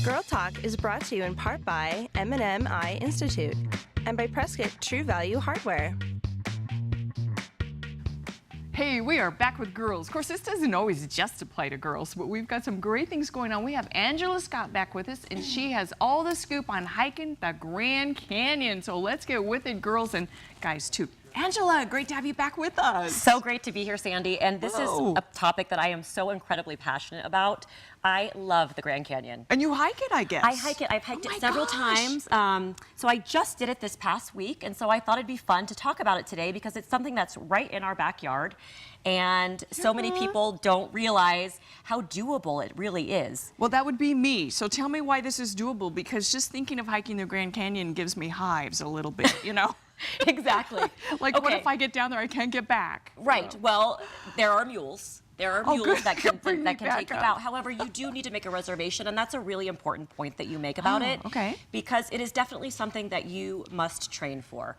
Girl Talk is brought to you in part by M&M Eye Institute and by Prescott True Value Hardware. Hey, we are back with girls. Of course, this doesn't always just apply to girls, but we've got some great things going on. We have Angela Scott back with us, and she has all the scoop on hiking the Grand Canyon. So let's get with it, girls and guys, too. Angela, great to have you back with us. So great to be here, Sandy. And this Hello. is a topic that I am so incredibly passionate about. I love the Grand Canyon. And you hike it, I guess. I hike it. I've hiked it several times. So I just did it this past week, and so I thought it'd be fun to talk about it today because it's something that's right in our backyard. And so many people don't realize how doable it really is. Well, that would be me. So tell me why this is doable, because just thinking of hiking the Grand Canyon gives me hives a little bit, you know? Exactly. Like, what if I get down there, I can't get back? Right. Well, there are mules. There are mules good. that can Bring me take you back out. up. However, you do need to make a reservation, and that's a really important point that you make about it. Okay. Because it is definitely something that you must train for.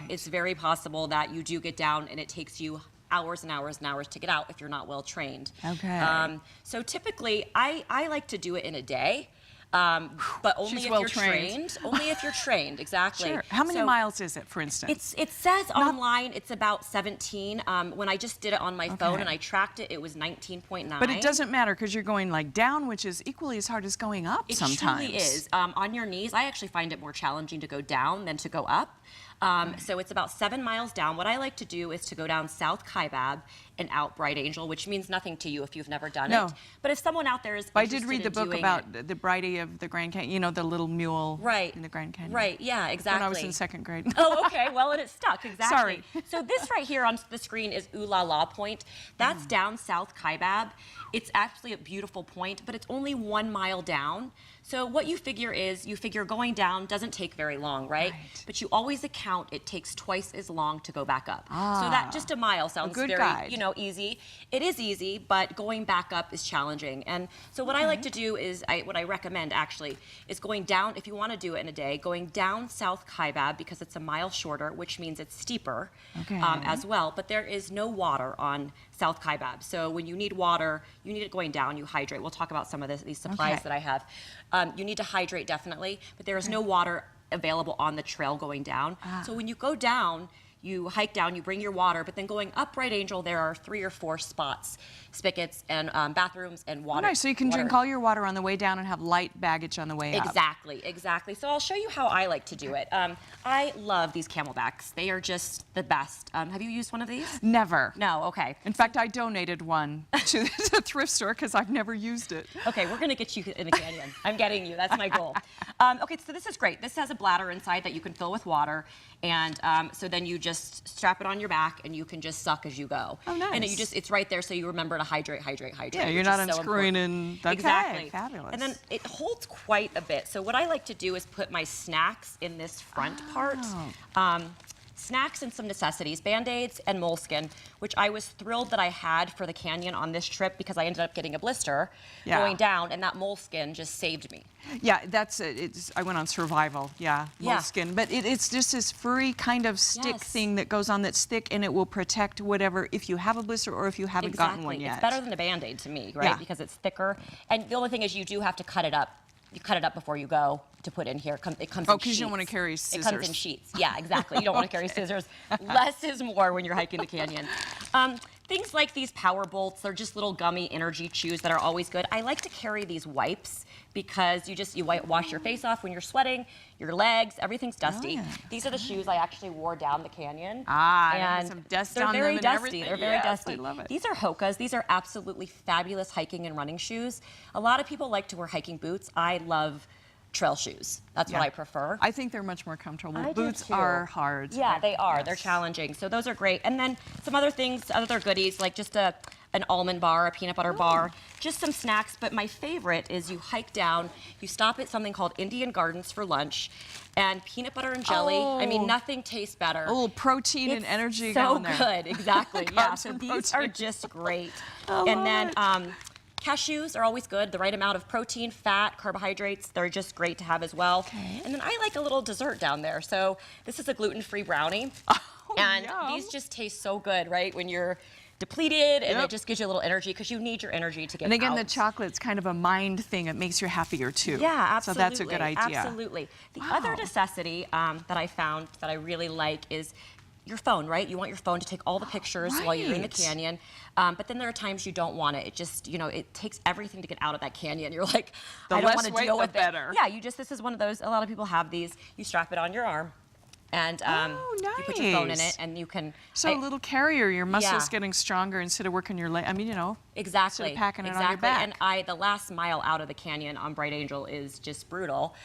It's very possible that you do get down and it takes you hours and hours and hours to get out if you're not well trained. Okay. So typically, I like to do it in a day. But only if you're trained. Only if you're trained, exactly. Sure. How many miles is it, for instance? It says online it's about 17. When I just did it on my phone and I tracked it, it was 19.9. But it doesn't matter because you're going like down, which is equally as hard as going up sometimes. It truly is. On your knees, I actually find it more challenging to go down than to go up. So it's about 7 miles down. What I like to do is to go down South Kaibab and out Bright Angel, which means nothing to you if you've never done it. But if someone out there is I did read the book about the Bridie of the Grand Canyon, you know, the little mule in the Grand Canyon. Right, yeah, exactly. When I was in 2nd grade. Oh, okay, well, and it stuck, exactly. Sorry. So this right here on the screen is Ooh La La Point. That's down South Kaibab. It's actually a beautiful point, but it's only 1 mile down. So what you figure is, going down doesn't take very long, right? But you always account it takes twice as long to go back up. So that just a mile sounds very, you know, easy. It is easy, but going back up is challenging. And so what I like to do is, what I recommend actually, is going down, if you want to do it in a day, going down South Kaibab because it's a mile shorter, which means it's steeper as well. But there is no water on South Kaibab. So when you need water, you need it going down, you hydrate. We'll talk about some of these supplies that I have. You need to hydrate definitely, but there is no water available on the trail going down. So when you go down, you hike down, you bring your water, but then going up Bright Angel, there are 3 or 4 spots, spigots and bathrooms and water. Nice, so you can drink all your water on the way down and have light baggage on the way up. Exactly, exactly. So I'll show you how I like to do it. I love these Camelbacks. They are just the best. Have you used one of these? Never. No, okay. In fact, I donated one to the thrift store because I've never used it. Okay, we're gonna get you in a canyon. I'm getting you, that's my goal. Okay, so this is great. This has a bladder inside that you can fill with water. And so then you just strap it on your back and you can just suck as you go. Oh, nice. And it's right there so you remember to hydrate. Yeah, you're not unscrewing in. Okay, exactly. Fabulous. And then it holds quite a bit. So what I like to do is put my snacks in this front part. Snacks and some necessities, Band-Aids and Moleskin, which I was thrilled that I had for the canyon on this trip because I ended up getting a blister going down, and that Moleskin just saved me. Yeah, that's it. I went on survival, Moleskin. But it's just this furry kind of stick thing that goes on that's thick, and it will protect whatever, if you have a blister or if you haven't gotten one yet. It's better than a Band-Aid to me, right? Because it's thicker. And the only thing is you do have to cut it up. You cut it up before you go to put in here. It comes in sheets. Oh, because you don't want to carry scissors. It comes in sheets. Yeah, exactly. You don't want to carry scissors. Less is more when you're hiking the canyon. Things like these Power Bolts, they're just little gummy energy chews that are always good. I like to carry these wipes because you wash your face off when you're sweating, your legs, everything's dusty. These are the shoes I actually wore down the canyon. And some dust on them and everything. They're very dusty. I love it. These are Hoka's. These are absolutely fabulous hiking and running shoes. A lot of people like to wear hiking boots. I love trail shoes. That's what I prefer. I think they're much more comfortable. Boots are hard. Yeah, they are. They're challenging. So those are great. And then some other things, other goodies, like just an almond bar, a peanut butter bar, just some snacks. But my favorite is you hike down, you stop at something called Indian Gardens for lunch, and peanut butter and jelly. I mean, nothing tastes better. A little protein and energy going there. So good, exactly. Yeah, so these are just great. And then cashews are always good, the right amount of protein, fat, carbohydrates, they're just great to have as well. And then I like a little dessert down there. So this is a gluten-free brownie. And these just taste so good, right? When you're depleted, and Yep. it just gives you a little energy because you need your energy to get And again, out. the chocolate's kind of a mind thing. It makes you happier too. Yeah, absolutely. So that's a good idea. Absolutely. The other necessity that I found that I really like is your phone, right? You want your phone to take all the pictures while you're in the Right. canyon. But then there are times you don't want it. It just, it takes everything to get out of that canyon. You're like, The I don't less want to weight, deal the with better. it. Yeah, this is one of those, a lot of people have these. You strap it on your arm. And you put your phone in nice. it, and you can. So a little carrier, your muscles Yeah. getting stronger instead of working your leg. I mean, Exactly. instead of packing it on exactly. your back. And the last mile out of the canyon on Bright Angel is just brutal.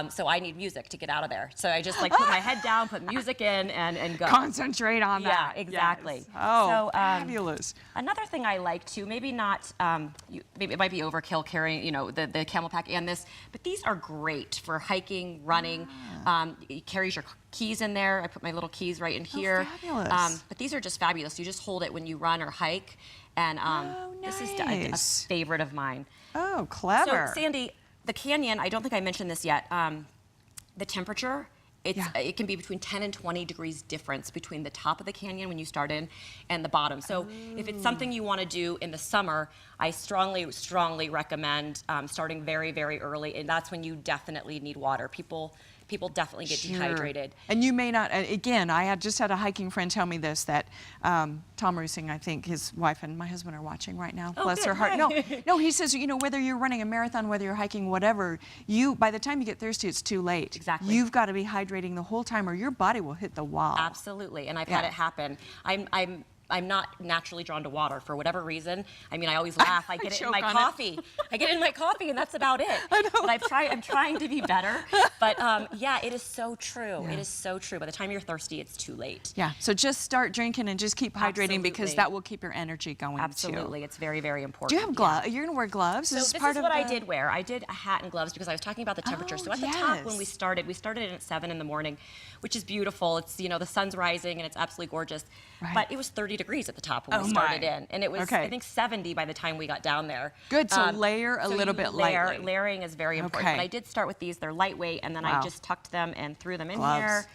So I need music to get out of there. So I just like put my head down, put music in, and go. Concentrate on that. Yeah, exactly. Yes. Oh, So, fabulous. Another thing I like too, maybe not, maybe it might be overkill carrying, the camel pack and this, but these are great for hiking, running. It carries your keys in there. I put my little keys right in here. fabulous. But these are just fabulous. You just hold it when you run or hike, and this is a nice. favorite of mine. Oh, clever. So Sandy, the canyon, I don't think I mentioned this yet. The temperature, it can be between 10 and 20 degrees difference between the top of the canyon when you start in and the bottom. So if it's something you want to do in the summer, I strongly, strongly recommend starting very, very early. And that's when you definitely need water. People definitely get dehydrated. And you may not, again, I just had a hiking friend tell me this, that Tom Rusing, I think his wife and my husband are watching right now. Oh, Bless good. her heart. No, he says, whether you're running a marathon, whether you're hiking, whatever, by the time you get thirsty, it's too late. Exactly. You've got to be hydrating the whole time or your body will hit the wall. Absolutely, and I've had it happen. I'm not naturally drawn to water for whatever reason. I mean, I always laugh. I get it in my coffee. I get it in my coffee, and that's about it. But I'm trying to be better. But yeah, it is so true. Yeah. It is so true. By the time you're thirsty, it's too late. Yeah, so just start drinking and just keep hydrating because Absolutely. that will keep your energy going Absolutely, too. it's very, very important. Do you have gloves? You're going to wear gloves? So This this part is of what I the- did wear. I did a hat and gloves because I was talking about the temperature. Oh, So at the top when we yes. started in at 7 in the morning, which is beautiful. It's, the sun's rising and it's absolutely gorgeous. Right. But it was 30 degrees at the top when Oh, we started my. in. And it was, Okay. I think, 70 by the time we got down there. Good, so layer a so little you bit layer, lightly. Layering is very important. Okay. But I did start with these. They're lightweight, and then Wow. I just tucked them and threw them in Gloves. here.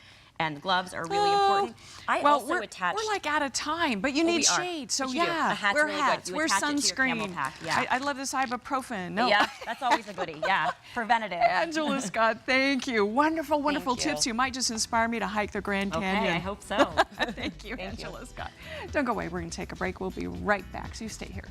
And the gloves are really important. I well, also we're attached. we're like out of time, but you need we are. shade. So But you do. yeah, A hat's wear really good. hats, You wear attach it to your camel sunscreen. pack, yeah. I love this ibuprofen. No. Yeah, that's always a goodie. Yeah, preventative. Angela Scott, thank you. Wonderful, wonderful Thank you. tips. You might just inspire me to hike the Grand Okay, Canyon. I hope so. Thank you, Thank you. Angela Scott. Don't go away. We're going to take a break. We'll be right back. So you stay here.